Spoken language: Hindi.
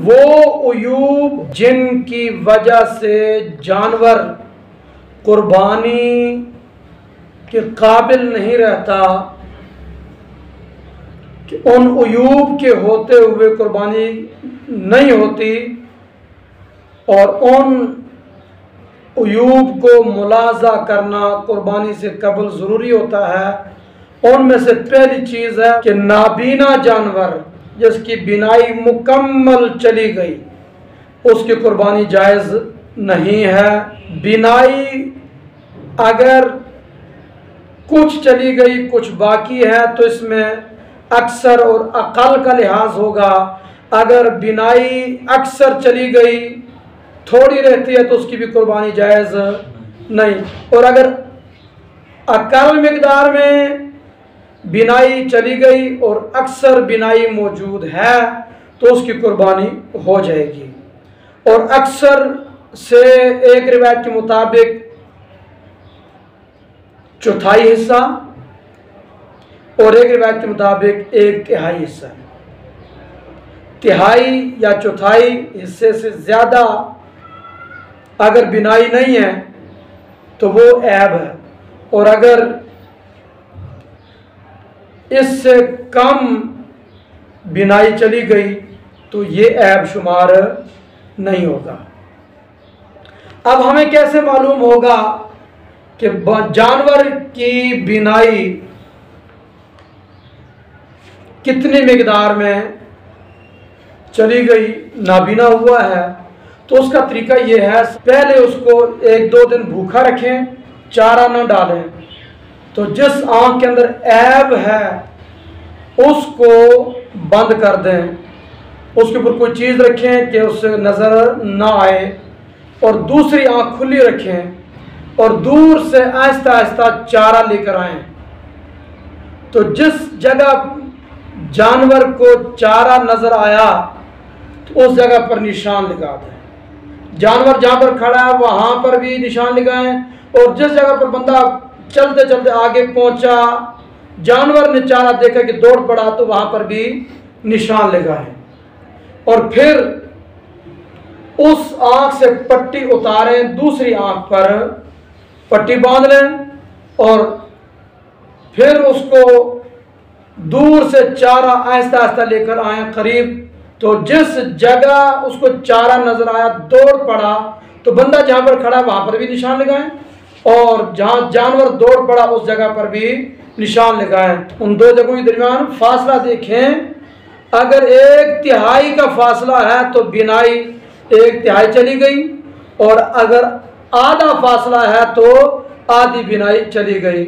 वो उयूब जिनकी वजह से जानवर कुर्बानी के काबिल नहीं रहता, कि उन उयूब के होते हुए कुर्बानी नहीं होती, और उन उयूब को मुलाजा करना कुर्बानी से कबल ज़रूरी होता है। उनमें से पहली चीज़ है कि नाबीना जानवर जिसकी बिनाई मुकम्मल चली गई उसकी कुर्बानी जायज़ नहीं है। बिनाई अगर कुछ चली गई कुछ बाकी है तो इसमें अक्सर और अक़ल का लिहाज होगा। अगर बिनाई अक्सर चली गई थोड़ी रहती है तो उसकी भी कुर्बानी जायज़ नहीं, और अगर अक़ल मिक़दार में बिनाई चली गई और अक्सर बिनाई मौजूद है तो उसकी कुर्बानी हो जाएगी। और अक्सर से एक रिवायत के मुताबिक चौथाई हिस्सा और एक रिवायत के मुताबिक 1/3 हिस्सा। तिहाई या चौथाई हिस्से से ज़्यादा अगर बिनाई नहीं है तो वो ऐब है, और अगर इससे कम बिनाई चली गई तो ये ऐब शुमार नहीं होगा। अब हमें कैसे मालूम होगा कि जानवर की बिनाई कितनी मिकदार में चली गई, नाबीना हुआ है? तो उसका तरीका यह है, पहले उसको 1-2 दिन भूखा रखें, चारा न डालें, तो जिस आँख के अंदर ऐब है उसको बंद कर दें, उसके ऊपर कोई चीज़ रखें कि उससे नज़र ना आए, और दूसरी आँख खुली रखें और दूर से आहिस्ता आहिस्ता चारा लेकर आएं। तो जिस जगह जानवर को चारा नज़र आया तो उस जगह पर निशान लगा दें। जानवर जहाँ पर खड़ा है वहाँ पर भी निशान लगाएं, और जिस जगह पर बंदा चलते चलते आगे पहुँचा, जानवर ने चारा देखा कि दौड़ पड़ा, तो वहाँ पर भी निशान लगाएं। और फिर उस आँख से पट्टी उतारें, दूसरी आँख पर पट्टी बांध लें, और फिर उसको दूर से चारा आहिस्ता आहिस्ता लेकर आए करीब। तो जिस जगह उसको चारा नजर आया दौड़ पड़ा, तो बंदा जहाँ पर खड़ा वहाँ पर भी निशान लगाएं, और जहाँ जानवर दौड़ पड़ा उस जगह पर भी निशान लगाएं। उन दो जगहों के दरमियान फासला देखें। अगर 1/3 का फासला है तो बिनाई 1/3 चली गई, और अगर आधा फासला है तो आधी बिनाई चली गई।